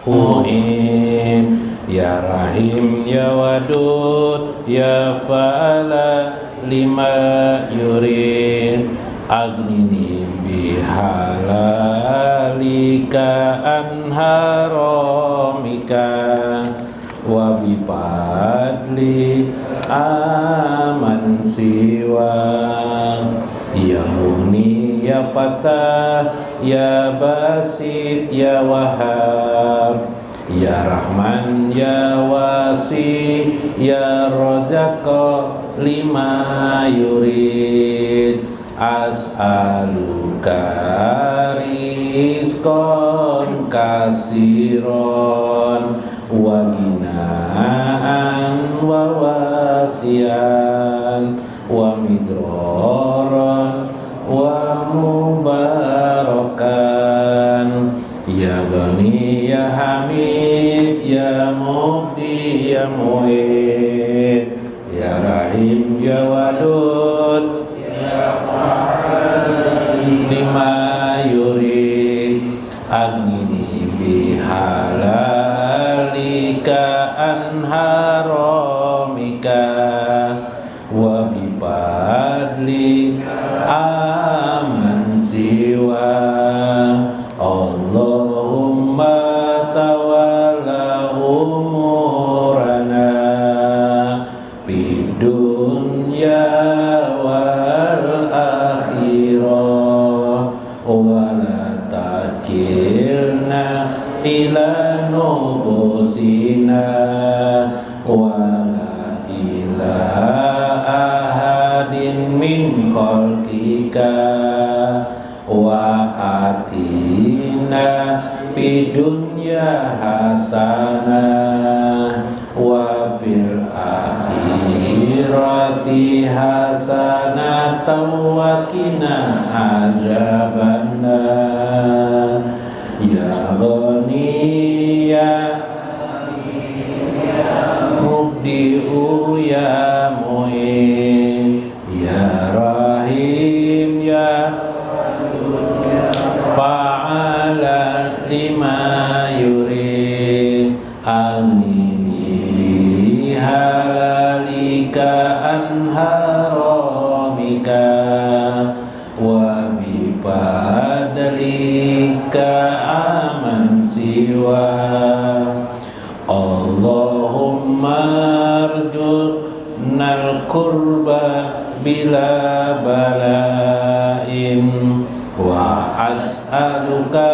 Mu'in ya Rahim ya Wadud ya Fa'ala lima yurid agnini bihalalika anharamika wa bifadli aman siwa ya Muni ya Fatah ya Basit ya Wahhab ya Rahman ya Wasi ya Razaqa lima yurid as'aluka rizqan kasiron wa ginaan wa wasian wa midroran wa mubarakan ya Ghani ya Hamid ya Mubdi ya Mu'id ya Rahim ya Wadud ya Fa'al lima yurid agnini bihalalika anharamika wa bifadli aman siwa Allahumma tawalla umurana bid dunya wal akhirah wa la takilna ila nufusina wa la ila ahadin min khalqika wa atina fid dunya hasanah wa fil akhirati hasanatan wa qina azabannar ya Ghani ya Mubdi'u ya Mu'in ya Rahim ya Fa'ala lima yurid agnini bihalalika anharamika wa bifadlika aman siwa Allahumma arjunal qurba bila bala'in wa as'aluka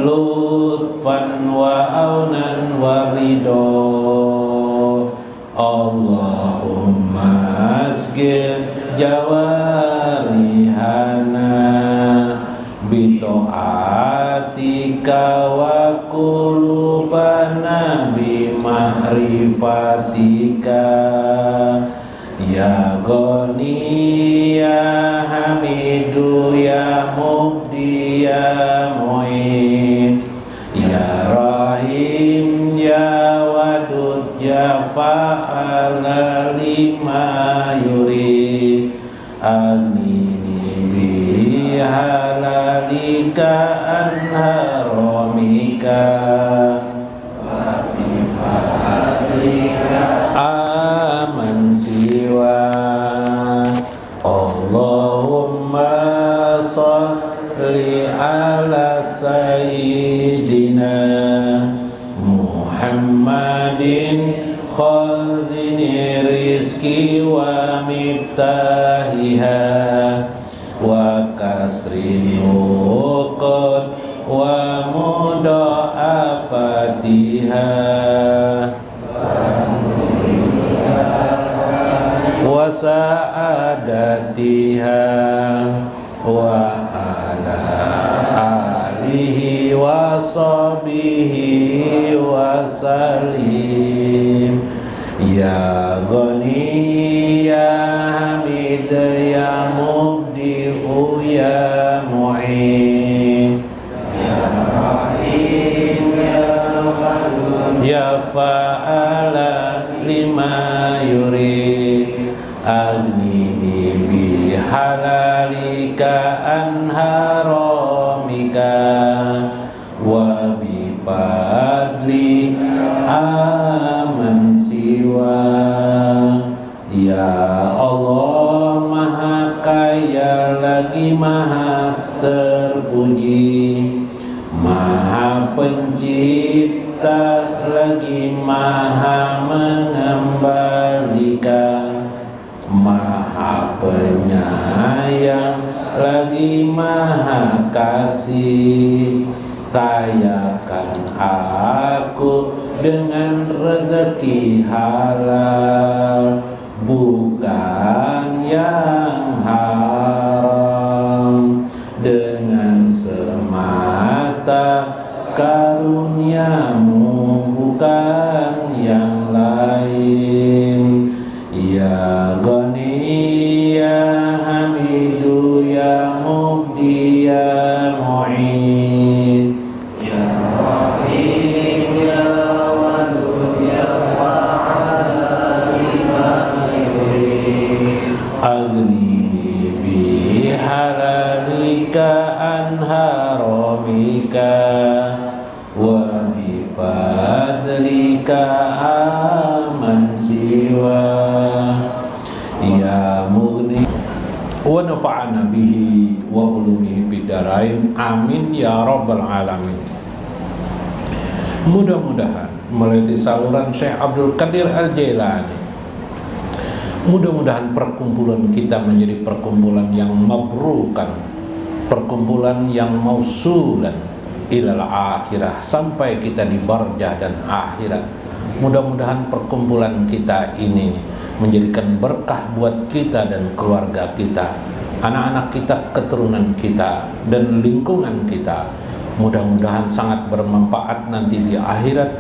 lutfan wa aunan wa ridho Allahumma asgil jawarihana bita'atika wa qulubana bima'rifatika ya Ghani ya Hamidu ya Mubdi ya Mu'in ya Rahim ya Wadud ya Fa'ala lima yurid agnini bihalalika anharamika wa bifadlika aman siwa Allahumma salli ala sayyidina Muhammadin khazini rizki wa miftahiha wa kasri nuqad wa mudha'afatiha wa sa'adatiha wa ala alihi wa sahbihi wa salim ya Ghani ya Hamid ya Mubdi'u ya Mu'in ya Rahim ya Wadud ya Fa'ala lima yurid agnini bihalalika anharamika Maha pencipta lagi maha mengembalikan, maha penyayang lagi maha kasih. Kayakan aku dengan rezeki halal, bukan yang haram. Dengan semata karuniamu, bukan yang lain. Ya Ghani ya Hamidu ya Mubdi ya Mu'id, ya Rahim ya Wadud ya Fa'ala lima yurid. Aghnini bi halalika an haramika, wa bi fadlika aman siwa. Ya Mughni wa nafa'ana bihi wa ulumihi bidarain, amin ya rabbal alamin. Mudah-mudahan melalui saluran Syekh Abdul Qadir Al-Jailani, mudah-mudahan perkumpulan kita menjadi perkumpulan yang mabrukan, perkumpulan yang mausulan ilal akhirah, sampai kita di barzah dan akhirat. Mudah-mudahan perkumpulan kita ini menjadikan berkah buat kita dan keluarga kita, anak-anak kita, keturunan kita, dan lingkungan kita. Mudah-mudahan sangat bermanfaat nanti di akhirat,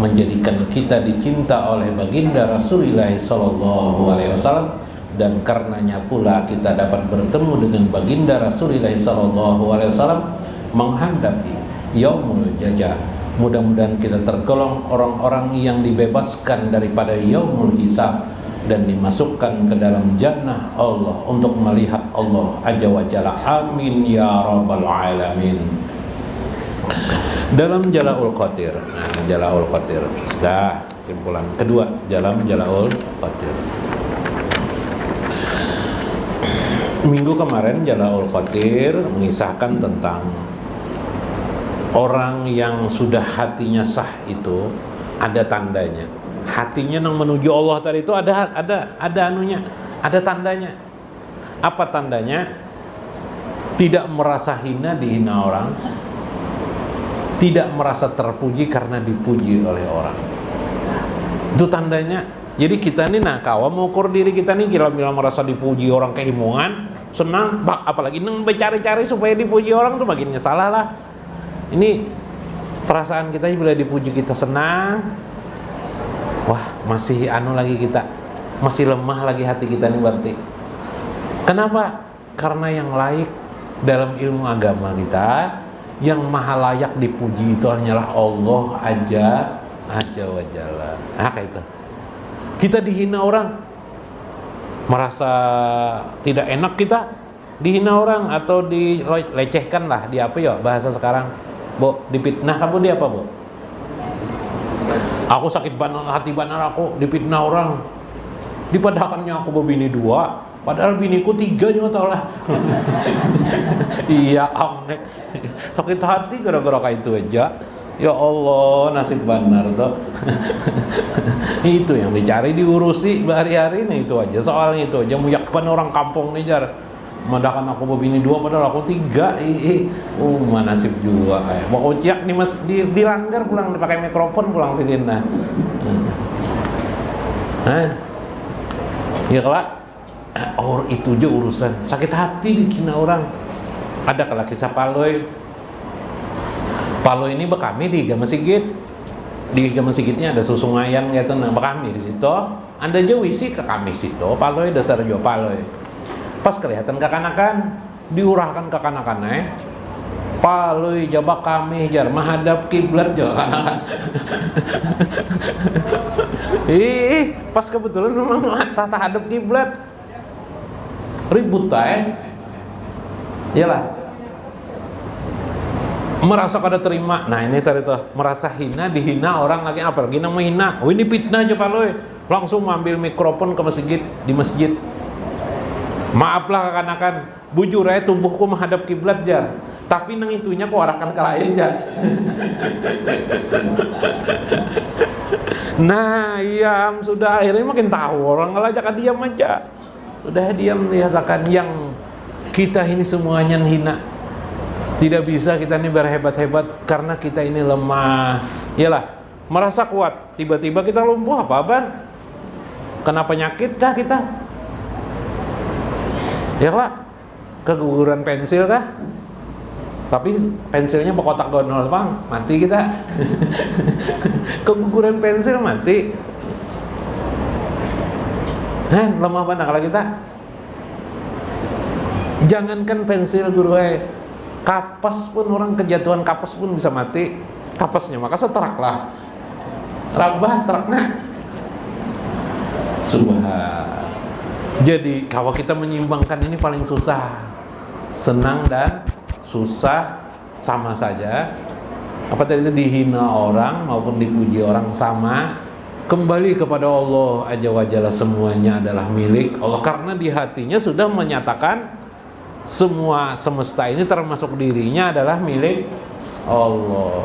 menjadikan kita dicinta oleh baginda Rasulullah SAW, dan karenanya pula kita dapat bertemu dengan baginda Rasulullah SAW menghadapi yaumul jazaa. Mudah-mudahan kita tergolong orang-orang yang dibebaskan daripada yaumul hisab dan dimasukkan ke dalam jannah Allah untuk melihat Allah Azza wa Jalla. Amin ya rabbal alamin. Dalam Jala'ul Qadir, nah Jala'ul Qadir, dah simpulan kedua dalam Jala'ul Qadir. Minggu kemarin Jala'ul Qadir mengisahkan tentang orang yang sudah hatinya sah itu ada tandanya. Hatinya yang menuju Allah tadi itu ada anunya, ada tandanya. Apa tandanya? Tidak merasa hina dihina orang, tidak merasa terpuji karena dipuji oleh orang. Itu tandanya. Jadi kita ini kawan mengukur diri kita nih, bila merasa dipuji orang kehimungan, senang, apalagi neng mencari-cari supaya dipuji orang tuh bagiannya salah lah. Ini perasaan kita bila dipuji kita senang. Wah, masih lagi kita, masih lemah lagi hati kita nih berarti. Kenapa? Karena yang laik dalam ilmu agama kita, yang maha layak dipuji itu hanyalah Allah Azza wa Jalla. Kayak itu. Kita dihina orang, merasa tidak enak kita dihina orang atau dilecehkan lah, di apa ya bahasa sekarang, Bu, dipitnah kamu, di apa, Bu? Aku sakit banar, hati banar aku dipitnah orang. Dipadakannya aku berbini 2, padahal biniku 3 juga tau lah. Iya, aneh. Sakit hati gara-gara kayak itu aja. Ya Allah, nasib banar tuh. Itu yang dicari, diurusi hari-hari nih, itu aja. Soalnya itu aja, muyakban orang kampung nih jar. Madakan aku berbini 2 padahal aku 3. Nasib juga. Mau uciak dilanggar pulang, dipakai mikrofon pulang sini nah. Ya kelak itu aja urusan sakit hati dikina orang. Ada kalau kisah Paloy ini bekami di Gama Sigit. Di Gama Sigitnya ada susungayan gitu, nah bekami di situ. Anda aja wisi ke kami situ, Paloy dasar jo Paloy. Pas kelihatan kekanakan, diurahkan kekanakannya, Paloy jabak kami jar menghadap kiblat jo kanakan. Pas kebetulan memang tata hadap kiblat. Ribut iyalah. Merasa kada terima. Nah ini tadi tuh, merasa hina dihina orang lagi, apalagi yang menghina. Ini fitnah aja Paloy. Langsung ambil mikrofon ke masjid, di masjid. Maaflah kekanakan, bujur tumbuhku menghadap kiblat jar. Tapi nang itunya kok arahkan ke lain kan. Nah, iya sudah akhirnya makin tahu orang ngajak diam aja. Udah diam dikatakan yang kita ini semuanya hina. Tidak bisa kita ini berhebat-hebat karena kita ini lemah. Iyalah, merasa kuat, tiba-tiba kita lumpuh apa ban? Kena penyakit kah kita? Iyalah, keguguran pensil kah? Tapi pensilnya berkotak gondol bang, mati kita. Keguguran pensil mati. Lemah banget kalau kita. Jangankan pensil guru, kapas pun orang kejatuhan kapas pun bisa mati. Kapasnya maka seterak lah. Rabah terakna. Subhan. Jadi kalau kita menyimbangkan ini paling susah. Senang dan susah sama saja. Apa tadi itu, dihina orang maupun dipuji orang sama. Kembali kepada Allah Azza wa Jalla, semuanya adalah milik Allah karena di hatinya sudah menyatakan semua semesta ini termasuk dirinya adalah milik Allah.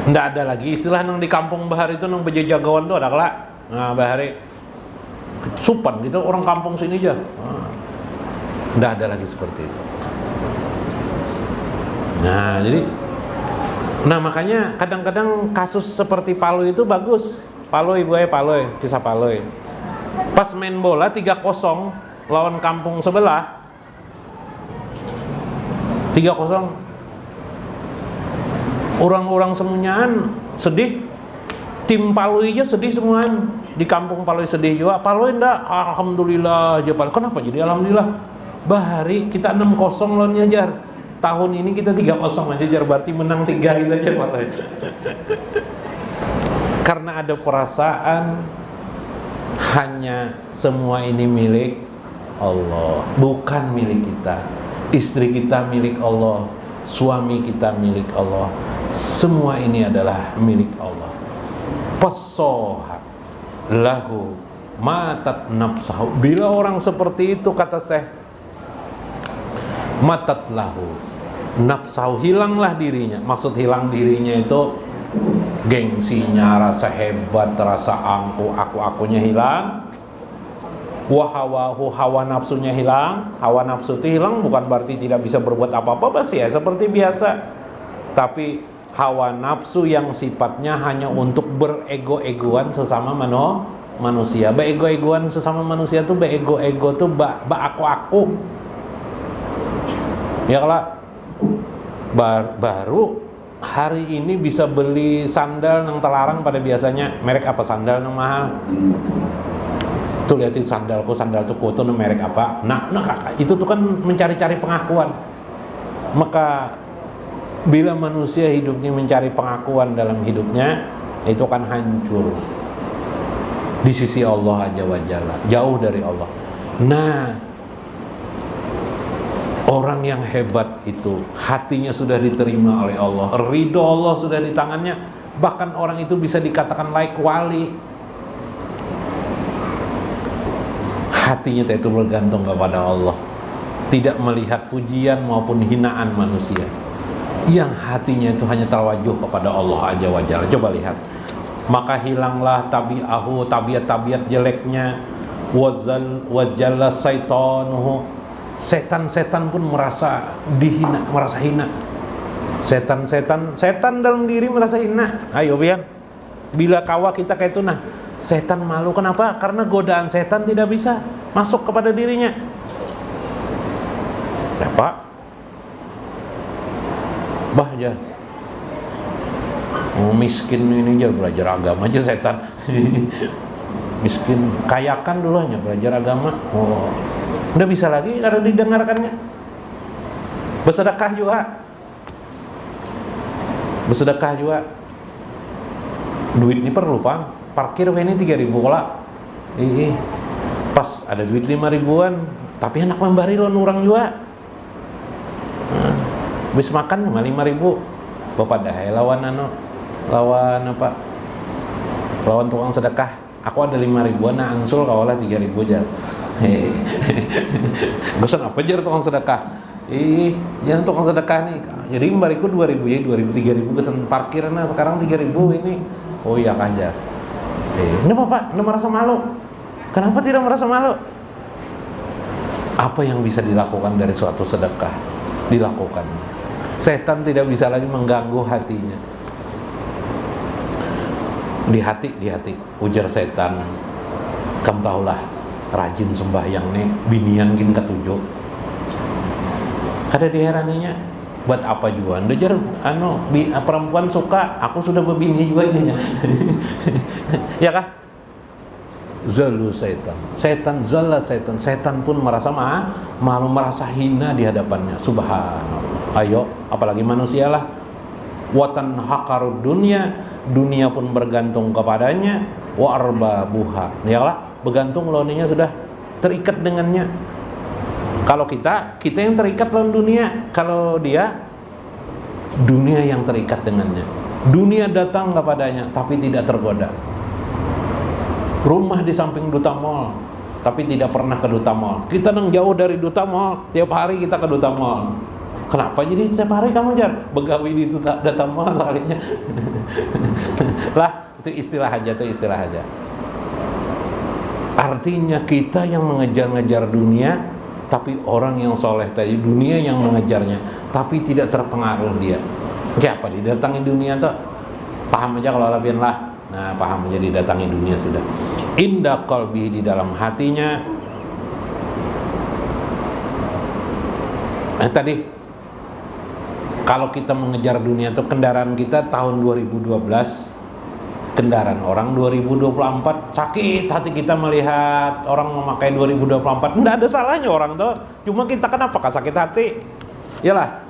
Nggak ada lagi istilah nang di kampung bahari itu nang bejagawan tuh ada kelak. Nah bahari supan gitu orang kampung sini aja. Nggak ada lagi seperti itu. Nah jadi, nah makanya kadang-kadang kasus seperti Paloi itu bagus. Paloi Bu, Paloi, kisah Paloi. Pas main bola 3-0 lawan kampung sebelah. 3-0. Orang-orang semuanya sedih. Tim Paloi aja sedih semuanya. Di kampung Paloi sedih juga. Paloi enggak, alhamdulillah aja. Kenapa jadi alhamdulillah? Bahari kita 6-0 lawannya Jar. Tahun ini kita 3-0 aja Jar, berarti menang 3 gitu aja Paloi. Karena ada perasaan hanya semua ini milik Allah, bukan milik kita. Istri kita milik Allah, suami kita milik Allah. Semua ini adalah milik Allah. Pasoha lahu matat nafsahu. Bila orang seperti itu, kata Syekh, matat lahu nafsahu, hilanglah dirinya. Maksud hilang dirinya itu gengsinya, rasa hebat, rasa aku-akunya hilang. Wahawahu, hawa nafsunya hilang. Hawa nafsu itu hilang bukan berarti tidak bisa berbuat apa-apa, ya seperti biasa. Tapi hawa nafsu yang sifatnya hanya untuk berego-egoan sesama manusia. Beego-egoan sesama manusia tuh, beego-ego tuh aku-aku. Ya kalau baru hari ini bisa beli sandal yang terlarang pada biasanya. Merek apa sandal yang mahal? Tuh lihatin sandalku, sandal tuku itu merek apa? Nah itu tuh kan mencari-cari pengakuan. Maka bila manusia hidupnya mencari pengakuan dalam hidupnya, itu kan hancur di sisi Allah Azza wa Jalla, jauh dari Allah. Nah, orang yang hebat itu hatinya sudah diterima oleh Allah, ridho Allah sudah di tangannya. Bahkan orang itu bisa dikatakan layak wali. Hatinya itu bergantung kepada Allah, tidak melihat pujian maupun hinaan manusia. Yang hatinya itu hanya terwajuh kepada Allah Azza wa Jalla. Coba lihat. Maka hilanglah tabiat-tabiat jeleknya. Wajalla saitanuhu. Setan-setan pun merasa dihina, merasa hina. Setan dalam diri merasa hina. Ayo Bian. Bila kawa kita kayak itu, nah setan malu. Kenapa? Karena godaan setan tidak bisa masuk kepada dirinya. Ya Pak, bah aja miskin ini aja belajar agama aja setan. Miskin, kayakan dulu hanya belajar agama. Oh, udah bisa lagi kalau didengarkannya. Bersedekah juga. Duit ini perlu Pak. Parkir ini 3.000 lah. Pas ada duit 5.000-an, tapi anak membari lawan orang juga. Habis makan cuma 5.000. Bapak dah lawan apa? Lawan tukang sedekah. Aku ada 5.000-an, nah angsul kawalah 3.000 aja. Gak usah apa aja tukang sedekah. jangan tukang sedekah nih. Jadi bariku 2.000 ya, 2.000 3.000 kesan parkir, nah sekarang 3.000 ini. Oh iya kajar. Ini Bapak, ini merasa malu. Kenapa tidak merasa malu? Apa yang bisa dilakukan dari suatu sedekah? Dilakukan. Setan tidak bisa lagi mengganggu hatinya. Di hati, ujar setan. Kamu tahulah, rajin sembahyang nih, binian gin ketujuh. Kada diheraninya, buat apa juga? Dejar, perempuan suka, aku sudah berbini juga ini. Ya kah? Zalu setan pun merasa malu, merasa hina di hadapannya. Subhanallah. Ayo, apalagi manusia lah. Watan hakarud dunia pun bergantung kepadanya. Wa arbabuha, yalah, bergantung loninya sudah terikat dengannya. Kalau kita yang terikat lawan dunia, kalau dia dunia yang terikat dengannya. Dunia datang kepadanya tapi tidak tergoda. Rumah di samping Duta Mall, tapi tidak pernah ke Duta Mall. Kita nang jauh dari Duta Mall, tiap hari kita ke Duta Mall. Kenapa jadi tiap hari kamu jar begawi di Duta Mall sekalinya? Lah, itu istilah aja. Artinya kita yang mengejar-ngejar dunia, tapi orang yang soleh tadi dunia yang mengejarnya, tapi tidak terpengaruh dia. Siapa didatangi dunia tuh? Paham aja kalau labian lah. Nah, paham aja didatangi dunia sudah. Indah qalbi, di dalam hatinya. Tadi kalau kita mengejar dunia tuh, kendaraan kita tahun 2012, kendaraan orang 2024. Sakit hati kita melihat orang memakai 2024. Nggak ada salahnya orang tuh, cuma kita kenapa sakit hati? Yalah,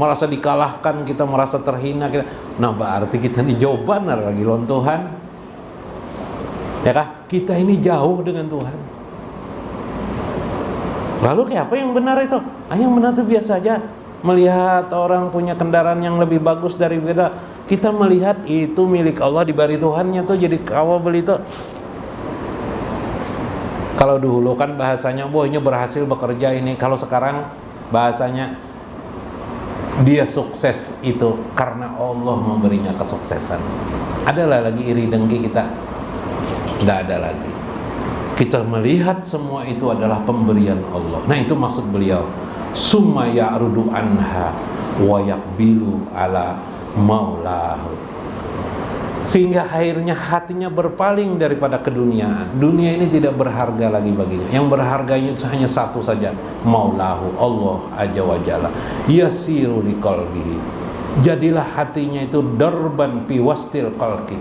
merasa dikalahkan, kita merasa terhina kita. Nah, berarti kita ini jauh benar lagi lawan Tuhan. Ya kah? Kita ini jauh dengan Tuhan. Lalu kayak apa yang benar itu? Yang benar itu biasa aja. Melihat orang punya kendaraan yang lebih bagus dari kita melihat itu milik Allah, diberi Tuhannya tuh, jadi kawa beli itu. Kalau dulu kan bahasanya, bohnya berhasil bekerja ini. Kalau sekarang bahasanya, dia sukses itu karena Allah memberinya kesuksesan. Adalah lagi iri dengki kita? Tidak ada lagi. Kita melihat semua itu adalah pemberian Allah. Nah, itu maksud beliau. Summa ya'rudu anha wa yakbilu ala maulahu. Sehingga akhirnya hatinya berpaling daripada keduniaan. Dunia ini tidak berharga lagi baginya. Yang berharganya itu hanya satu saja, maulahu, Allah Azza wa Jalla. Yasiru liqalbihi. Jadilah hatinya itu darban fi wastil qalqi.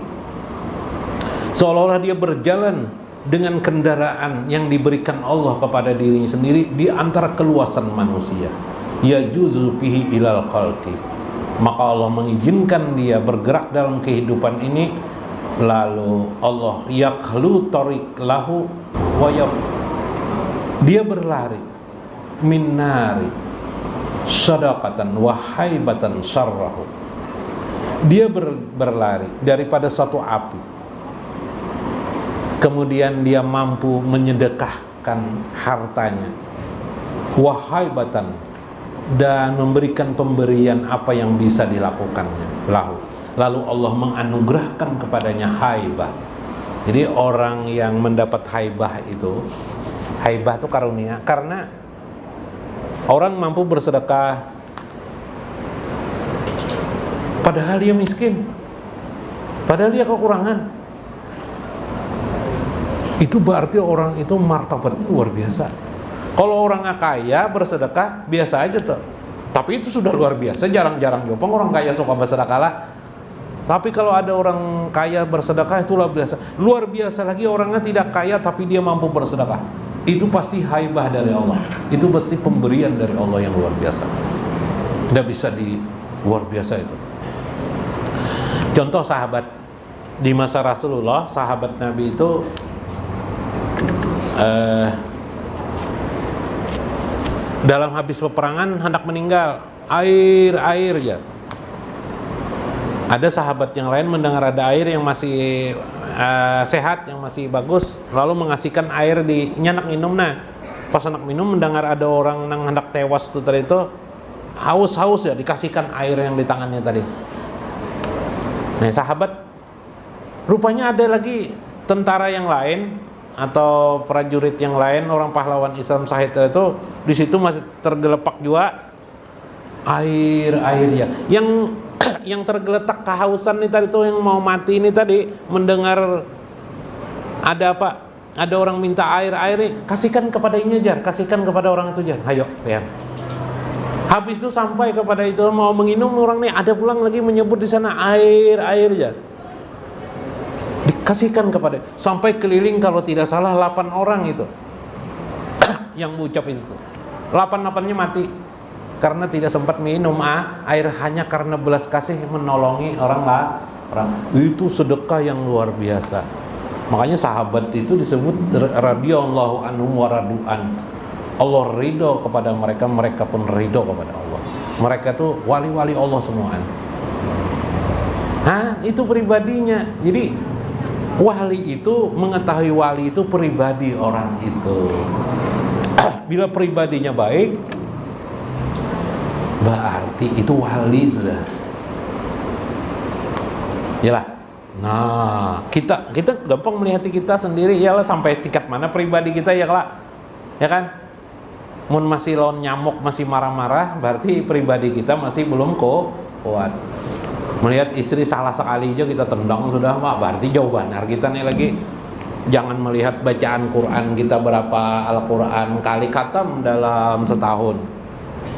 Seolah-olah dia berjalan dengan kendaraan yang diberikan Allah kepada dirinya sendiri di antara keluasan manusia. Yajuzu fihi ilal qalqi. Maka Allah mengizinkan dia bergerak dalam kehidupan ini. Lalu Allah yakhlu tariq lahu wa dia berlari min nari sadaqatan wa haibatan syarrahu. Dia berlari daripada satu api, kemudian dia mampu menyedekahkan hartanya, wa haibatan, dan memberikan pemberian apa yang bisa dilakukannya lahu. Lalu Allah menganugerahkan kepadanya haibah. Jadi orang yang mendapat haibah itu karunia, karena orang mampu bersedekah padahal dia miskin, padahal dia kekurangan. Itu berarti orang itu martabatnya luar biasa. Kalau orang kaya bersedekah biasa aja tuh, tapi itu sudah luar biasa. Jarang-jarang jopong orang kaya suka bersedekah lah. Tapi kalau ada orang kaya bersedekah itu luar biasa. Luar biasa lagi orangnya tidak kaya tapi dia mampu bersedekah. Itu pasti haibah dari Allah. Itu pasti pemberian dari Allah yang luar biasa. Tidak bisa di luar biasa itu. Contoh sahabat di masa Rasulullah, sahabat Nabi itu dalam habis peperangan hendak meninggal, air ya. Ada sahabat yang lain mendengar ada air yang masih sehat, yang masih bagus, lalu mengasihkan air di nyanak minum. Nah, Pas anak minum mendengar ada orang nang hendak tewas tuh tadi itu, haus ya, dikasihkan air yang di tangannya tadi. Nah sahabat, rupanya ada lagi tentara yang lain atau prajurit yang lain, orang pahlawan Islam Syahid itu di situ masih tergelepak juga air ya. Yang tergeletak kehausan nih tadi tuh, yang mau mati ini tadi, mendengar ada apa? Ada orang minta air nih, kasihkan kepada ini aja, kasihkan kepada orang itu aja. Ayo, ya. Habis itu sampai kepada itu mau menginum, orang nih ada pulang lagi menyebut di sana air aja. Dikasihkan kepada, sampai keliling kalau tidak salah 8 orang itu yang mengucap itu. 8-8-nya mati karena tidak sempat minum air, hanya karena belas kasih menolongi orang. Itu sedekah yang luar biasa. Makanya sahabat itu disebut radhiyallahu anhum wa radu'an. Allah ridho kepada mereka, mereka pun ridho kepada Allah. Mereka tuh wali-wali Allah semuanya. Itu pribadinya. Jadi wali itu, mengetahui wali itu pribadi orang itu. Bila pribadinya baik, berarti itu wali sudah. Yalah. Nah, kita gampang melihat kita sendiri, iyalah sampai tingkat mana pribadi kita ya kan? Mun masih lawan nyamuk, masih marah-marah, berarti pribadi kita masih belum kuat. Melihat istri salah sekali aja kita tendang sudah, berarti jauh benar kita nih lagi. Jangan melihat bacaan Quran kita berapa Al-Quran kali khatam dalam setahun,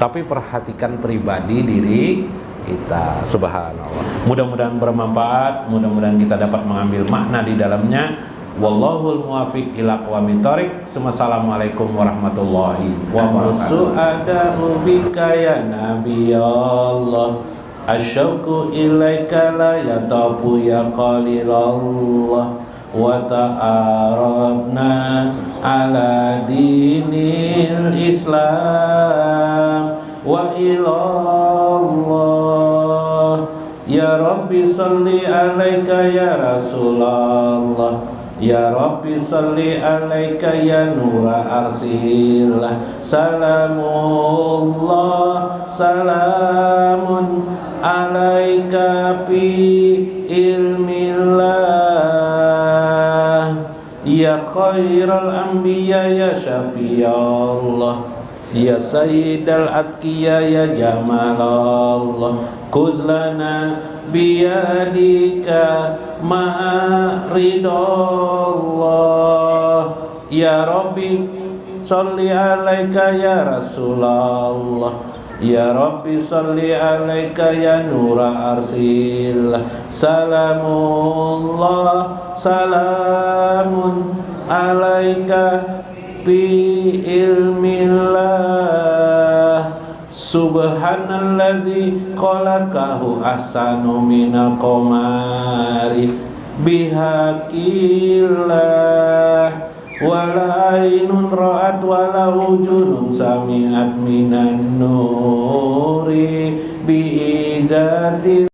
tapi perhatikan pribadi diri kita. Subhanallah. Mudah-mudahan bermanfaat, mudah-mudahan kita dapat mengambil makna di dalamnya. Wallahul muwaffiq ila aqwamit thoriq. Assalamualaikum warahmatullahi wabarakatuh. Su'adahu bika ya Nabi Allah, asyauqu ilaika la yatafu ya Qalilallah, wa ta'arabna ala dinil Islam wa ilallah. Ya Rabbi salli alaika ya Rasulullah, ya Rabbi salli alaika ya nura arsillah. Salamullah, salamun alaika fi ilmillah, ya khairal anbiya ya syafi'allah, ya sayyidal atqiya ya jamalallah. Kuzlana biyadika ma'ridallah, ya Rabbi salli alaika ya Rasulullah, ya Rabbi salli alaika ya nura arsillah. Salamullah, salamun alaika bi ilmillah. Subhanalladzi khalaqahu ahsanu minal qamari bihaqillah, wala ainun ra'at wala ujunun sami'at minan nuri biizati